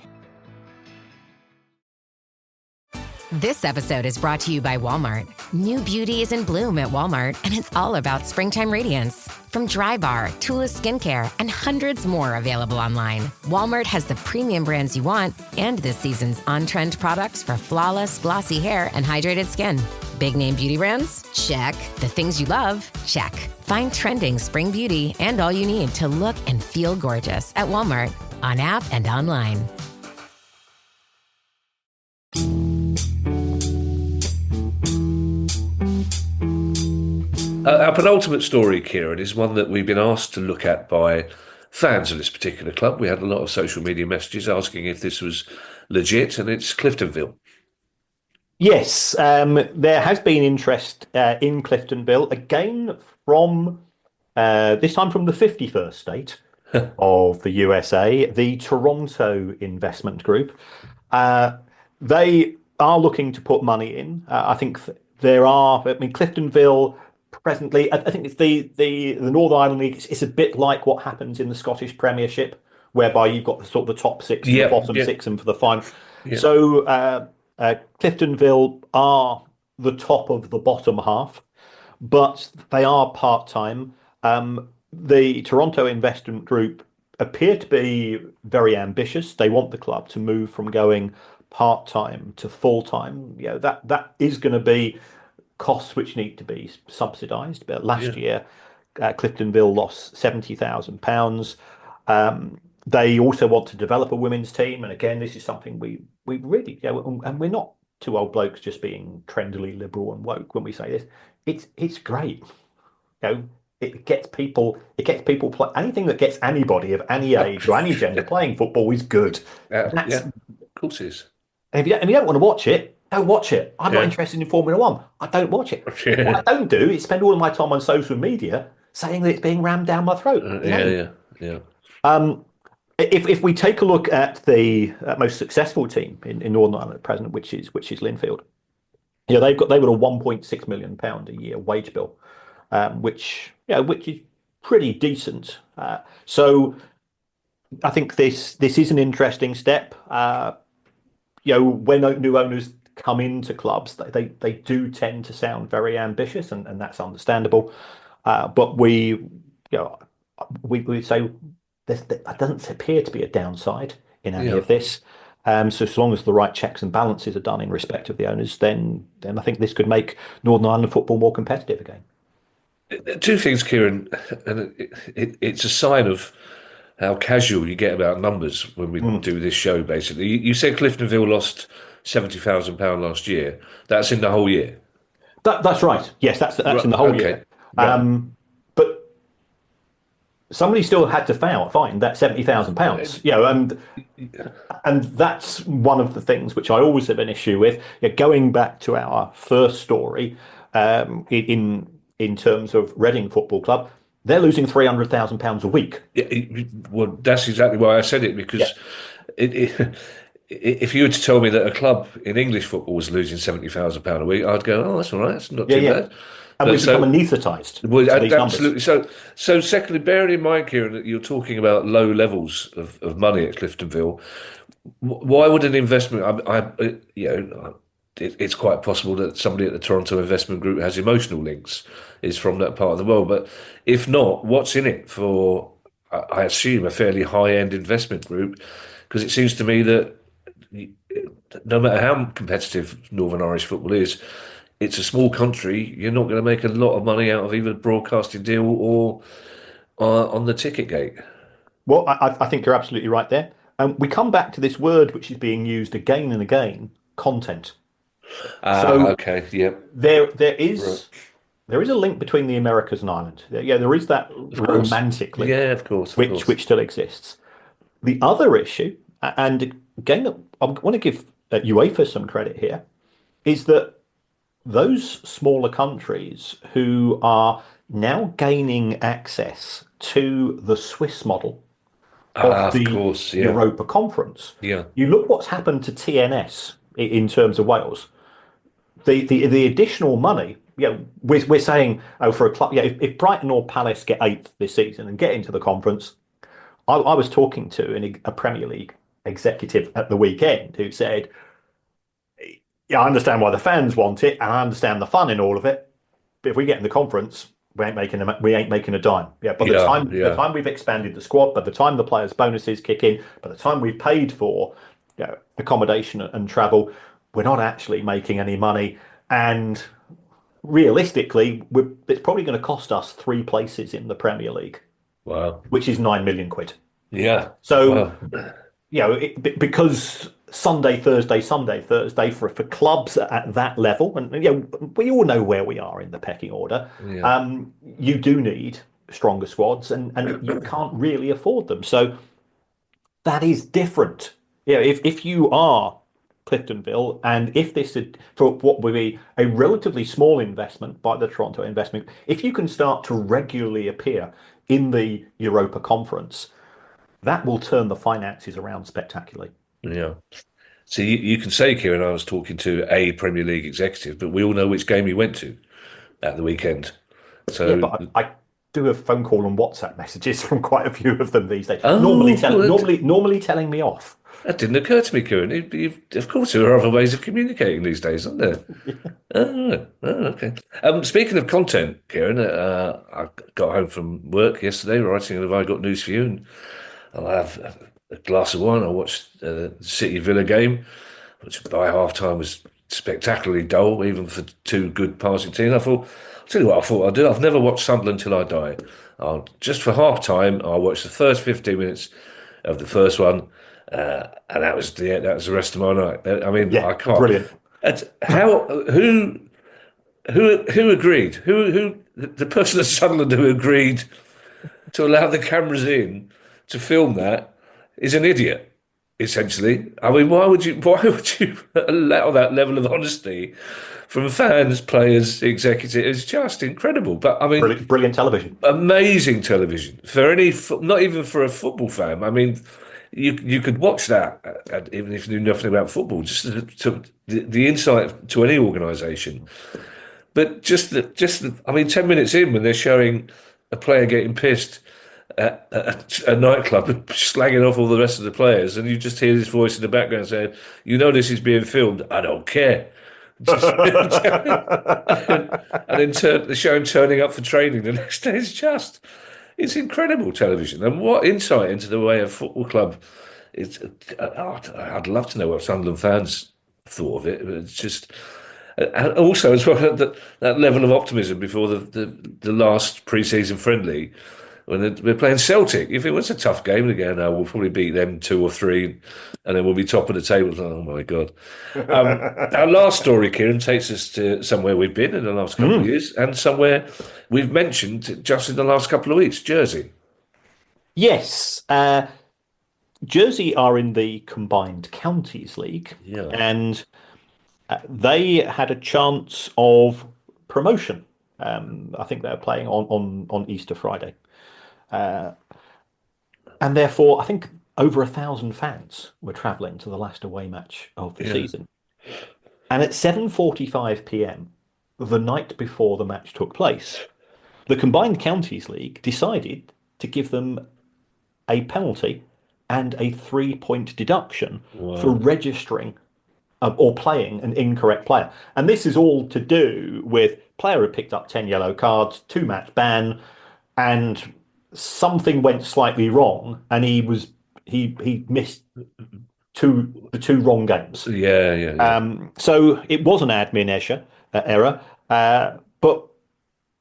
This episode is brought to you by Walmart. New beauty is in bloom at Walmart, and it's all about springtime radiance. From Drybar, Tula Skincare, and hundreds more available online, Walmart has the premium brands you want and this season's on-trend products for flawless, glossy hair and hydrated skin. Big name beauty brands? Check. The things you love? Check. Find trending spring beauty and all you need to look and feel gorgeous at Walmart, on app and online. Our penultimate story, Kieran, is one that we've been asked to look at by fans of this particular club. We had a lot of social media messages asking if this was legit, and it's Cliftonville. Yes, there has been interest in Cliftonville, again from this time from the 51st state of the USA, the Toronto Investment Group. They are looking to put money in. I think Cliftonville presently, I think it's the Northern Ireland League. It's a bit like what happens in the Scottish Premiership, whereby you've got the sort of the top six and the bottom six and for the final. Yeah. So Cliftonville are the top of the bottom half, but they are part-time. The Toronto Investment Group appear to be very ambitious. They want the club to move from going part-time to full-time. That is going to be costs which need to be subsidised. But last year, Cliftonville lost £70,000. They also want to develop a women's team, and again, this is something we really, and we're not two old blokes just being trendily liberal and woke when we say this. It's great. It gets people play. Anything that gets anybody of any age or any gender playing football is good. Of course it is. And if you don't want to watch it, don't watch it. I'm not interested in Formula One. I don't watch it. What I don't do is spend all of my time on social media saying that it's being rammed down my throat. If we take a look at the most successful team in Northern Ireland at present, which is Linfield, they've got a £1.6 million a year wage bill, which is pretty decent. So I think this is an interesting step. When new owners come into clubs, they do tend to sound very ambitious, and that's understandable. But we say there doesn't appear to be a downside in any of this. So as long as the right checks and balances are done in respect of the owners, then I think this could make Northern Ireland football more competitive again. Two things, Kieran, and it's a sign of how casual you get about numbers when we do this show, basically. You said Cliftonville lost £70,000 last year. That's in the whole year? That's right. Yes, that's in the whole year. But somebody still had to find that £70,000. And that's one of the things which I always have an issue with. Going back to our first story, in terms of Reading Football Club, they're losing £300,000 a week. Well, that's exactly why I said it, because if you were to tell me that a club in English football was losing £70,000 a week, I'd go, "Oh, that's all right. That's not too bad." And we've become anaesthetised. Well, absolutely. So, secondly, bearing in mind, Kieran, that you're talking about low levels of money at Cliftonville, why would an investment? It's quite possible that somebody at the Toronto Investment Group has emotional links, is from that part of the world. But if not, what's in it for, I assume, a fairly high-end investment group? Because it seems to me that no matter how competitive Northern Irish football is, it's a small country. You're not going to make a lot of money out of either the broadcasting deal or on the ticket gate. Well, I think you're absolutely right there. We come back to this word which is being used again and again: content. Okay, yeah. There is a link between the Americas and Ireland. There is that romantic link. Yeah, of course. Which still exists. The other issue, and again, I want to give UEFA some credit here, is that those smaller countries who are now gaining access to the Swiss model of Europa Conference. Yeah. You look what's happened to TNS in terms of Wales. The additional money, we're saying, for a club, if Brighton or Palace get 8th this season and get into the conference, I was talking to a Premier League executive at the weekend who said Yeah, I understand why the fans want it, and I understand the fun in all of it. But if we get in the conference, we ain't making a dime. Yeah, by Yeah, the yeah. time we've expanded the squad, by the time the players' bonuses kick in, by the time we've paid for, accommodation and travel, we're not actually making any money. And realistically, it's probably going to cost us three places in the Premier League, Wow. which is 9 million quid. Yeah. So, Wow. because Sunday, Thursday for clubs at that level, and we all know where we are in the pecking order. Yeah. You do need stronger squads, and you can't really afford them. So that is different. If you are Cliftonville, and if this is for what would be a relatively small investment by the Toronto investment, if you can start to regularly appear in the Europa Conference, that will turn the finances around spectacularly. Yeah. So you can say, Kieran, I was talking to a Premier League executive, but we all know which game he went to at the weekend. Yeah, So, but I do have phone call and WhatsApp messages from quite a few of them these days. oh, Normally telling me off. that didn't occur to me, Kieran. Of course, there are other ways of communicating these days, aren't there? Okay. Speaking of content, Kieran, I got home from work yesterday writing, "Have I got news for you?" And I'll have a glass of wine. I watched the City Villa game, which by half time was spectacularly dull, even for two good passing teams. I'll tell you what I thought I'd do. I've never watched Sunderland till I die. Just for half time, I'll watch the first 15 minutes of the first one, and that was the rest of my night. I mean, Yeah, I can't. brilliant. How who agreed? Who the person at Sunderland who agreed to allow the cameras in to film that is an idiot, essentially. I mean, why would you allow that level of honesty from fans, players, executives? It's just incredible. But I mean, Brilliant television. amazing television for not even for a football fan. I mean, you could watch that even if you knew nothing about football, just the insight to any organisation. But I mean, 10 minutes in when they're showing a player getting pissed at a nightclub, slagging off all the rest of the players, and you just hear this voice in the background saying, "You know this is being filmed. I don't care." And then the show him turning up for training the next day. It's incredible television, and what insight into the way a football club is. I'd love to know what Sunderland fans thought of it. It's just. And also, as well, that level of optimism before the last pre-season friendly, when we're playing Celtic. If it was a tough game again, we'll probably beat them 2 or 3, and then we'll be top of the table. Oh my God! Our last story, Kieran, takes us to somewhere we've been in the last couple of years, and somewhere we've mentioned just in the last couple of weeks: Jersey. Yes, Jersey are in the Combined Counties League, Yeah. and they had a chance of promotion. I think they were playing on Easter Friday. And therefore, I think over 1,000 fans were travelling to the last away match of the season. And at 7:45 p.m., the night before the match took place, the Combined Counties League decided to give them a penalty and a 3-point deduction for registering or playing an incorrect player. And this is all to do with player had picked up 10 yellow cards, 2-match ban, and something went slightly wrong, and he missed the two wrong games. Yeah. So it was an admin error, but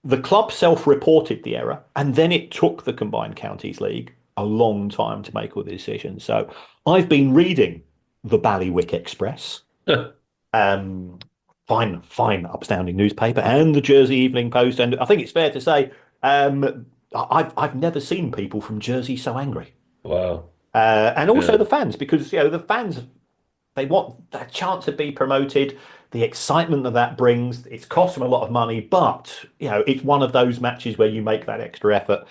the club self-reported the error, and then it took the Combined Counties League a long time to make all the decisions. So I've been reading the Ballywick Express, fine, upstanding newspaper, and the Jersey Evening Post, and I think it's fair to say I've never seen people from Jersey so angry. Wow. And also the fans, because the fans, they want that chance to be promoted, the excitement that brings. It's cost them a lot of money, but it's one of those matches where you make that extra effort.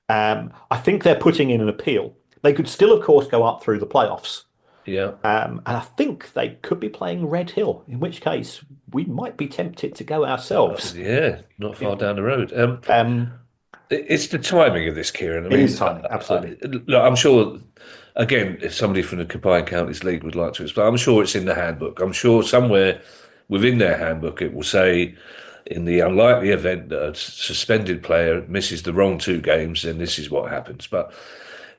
I think they're putting in an appeal. They could still, of course, go up through the playoffs. Yeah. And I think they could be playing Red Hill, in which case we might be tempted to go ourselves. Yeah, not far down the road. It's the timing of this, Kieran. It is timing, absolutely. Look, I'm sure, again, if somebody from the Combined Counties League would like to explain, I'm sure it's in the handbook. I'm sure somewhere within their handbook, it will say, in the unlikely event that a suspended player misses the wrong 2 games, then this is what happens. But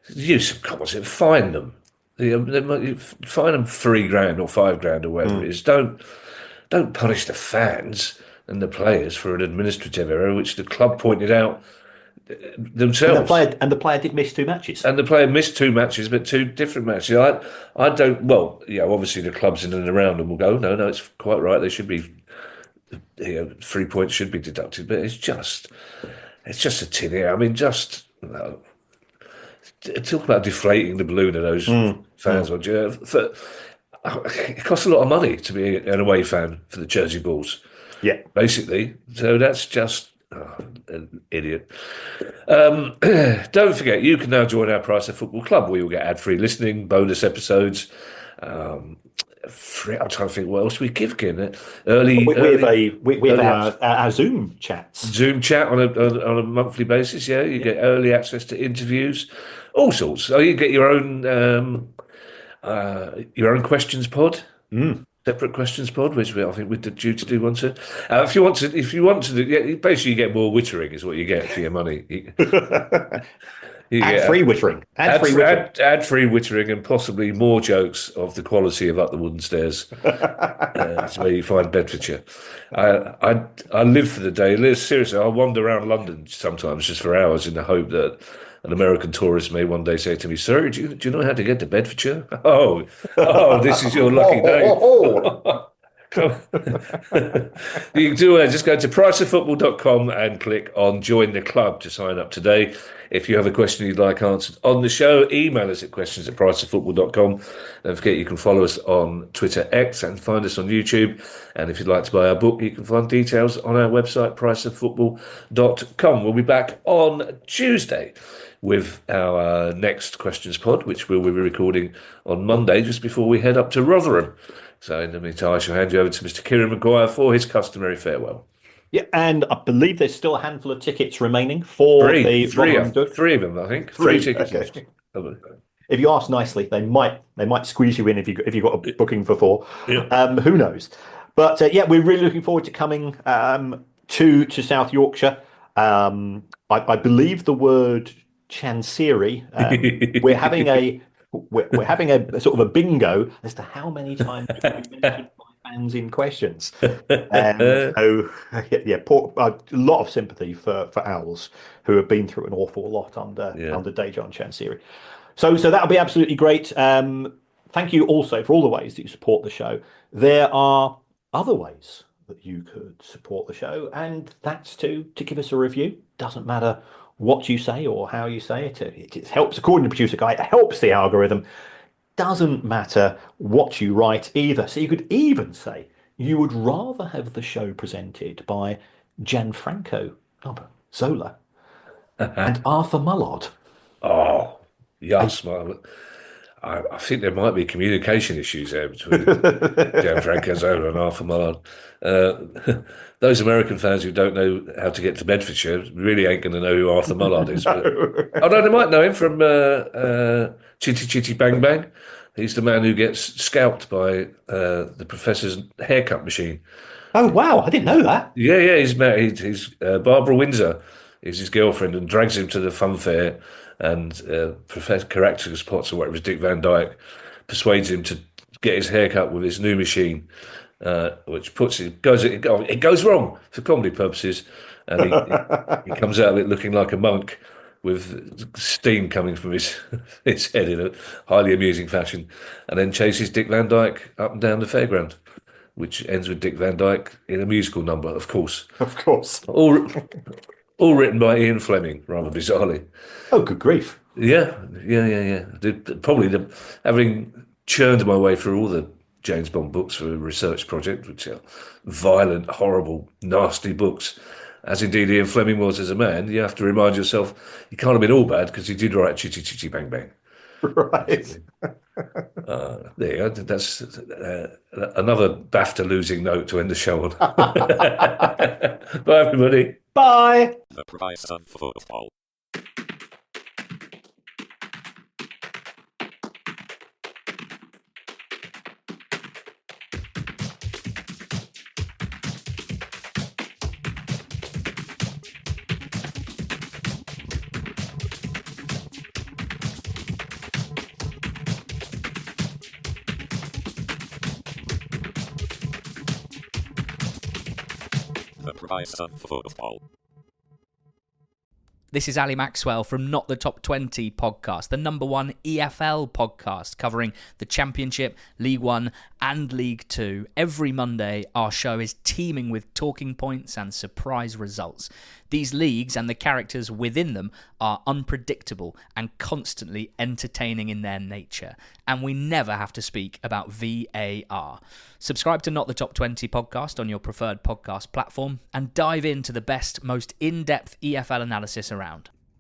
use some common sense, fine them. Fine them £3,000 or £5,000 or whatever it is. Don't punish the fans and the players for an administrative error, which the club pointed out themselves. And the player did miss 2 matches. And the player missed 2 matches, but 2 different matches. I don't. Well, obviously the clubs in and around them will go, no, it's quite right. They should be, 3 points should be deducted. But it's just a tin air. I mean, talk about deflating the balloon of those fans. It costs a lot of money to be an away fan for the Jersey Bulls. Yeah, basically. So that's just an idiot. Don't forget, you can now join our Price of Football Club, where you'll get ad-free listening, bonus episodes. I'm trying to think what else we give, Kieran. We have our Zoom chats. Zoom chat on a monthly basis. Yeah, you get early access to interviews, all sorts. So you get your own questions pod. Separate questions pod, which I think we're due to do one soon. If you want to, basically you get more wittering is what you get for your money. You get free wittering, ad-free wittering, and possibly more jokes of the quality of Up the Wooden Stairs. That's where you find Bedfordshire. I live for the day. Seriously, I wander around London sometimes just for hours in the hope that an American tourist may one day say to me, "Sir, do you know how to get to Bedfordshire?" Oh, this is your lucky day. You can do just go to priceoffootball.com and click on join the club to sign up today. If you have a question you'd like answered on the show, email us at questions@priceoffootball.com. Don't forget you can follow us on Twitter X and find us on YouTube. And if you'd like to buy our book, you can find details on our website, priceoffootball.com. We'll be back on Tuesday with our next questions pod, which we'll be recording on Monday just before we head up to Rotherham. So in the meantime, I shall hand you over to Mr. Kieran Maguire for his customary farewell. Yeah, and I believe there's still a handful of tickets remaining for three of them, I think. Three tickets. Okay. If you ask nicely, they might squeeze you in if you got a booking for 4. Yeah. Who knows? But we're really looking forward to coming to South Yorkshire. I believe the word Chancery. We're having a sort of a bingo as to how many times we mentioned my fans in questions. And so, a lot of sympathy for Owls, who have been through an awful lot under Dejan Chancery. So that'll be absolutely great. Thank you also for all the ways that you support the show. There are other ways that you could support the show, and that's to give us a review. Doesn't matter what you say or how you say it. It helps, according to Producer Guy, it helps the algorithm. Doesn't matter what you write either. So you could even say you would rather have the show presented by Gianfranco Zola and Arthur Mullard. Oh, yes. I think there might be communication issues there between Gianfranco Zola and Arthur Mullard. Those American fans who don't know how to get to Bedfordshire really ain't going to know who Arthur Mullard is. No. Although they might know him from Chitty Chitty Bang Bang. He's the man who gets scalped by the professor's haircut machine. Oh, wow. I didn't know that. Yeah. He's married. He's Barbara Windsor is his girlfriend and drags him to the fun fair. And Professor Caractacus Potts, or whatever, is Dick Van Dyke, persuades him to get his haircut with his new machine, which it goes wrong for comedy purposes, and he comes out of it looking like a monk with steam coming from his head in a highly amusing fashion, and then chases Dick Van Dyke up and down the fairground, which ends with Dick Van Dyke in a musical number, of course. Of course. All written by Ian Fleming, rather bizarrely. Oh, good grief. Yeah. Having churned my way through all the James Bond books for a research project, which are violent, horrible, nasty books, as indeed Ian Fleming was as a man, you have to remind yourself he can't have been all bad because he did write Chitty Chitty Bang Bang. Right. There you go. That's another BAFTA losing note to end the show on. Bye, everybody. Bye. The Price of Football. the price of football. This is Ali Maxwell from Not the Top 20 podcast, the number one EFL podcast covering the Championship, League One and League Two. Every Monday, our show is teeming with talking points and surprise results. These leagues and the characters within them are unpredictable and constantly entertaining in their nature. And we never have to speak about VAR. Subscribe to Not the Top 20 podcast on your preferred podcast platform and dive into the best, most in-depth EFL analysis around.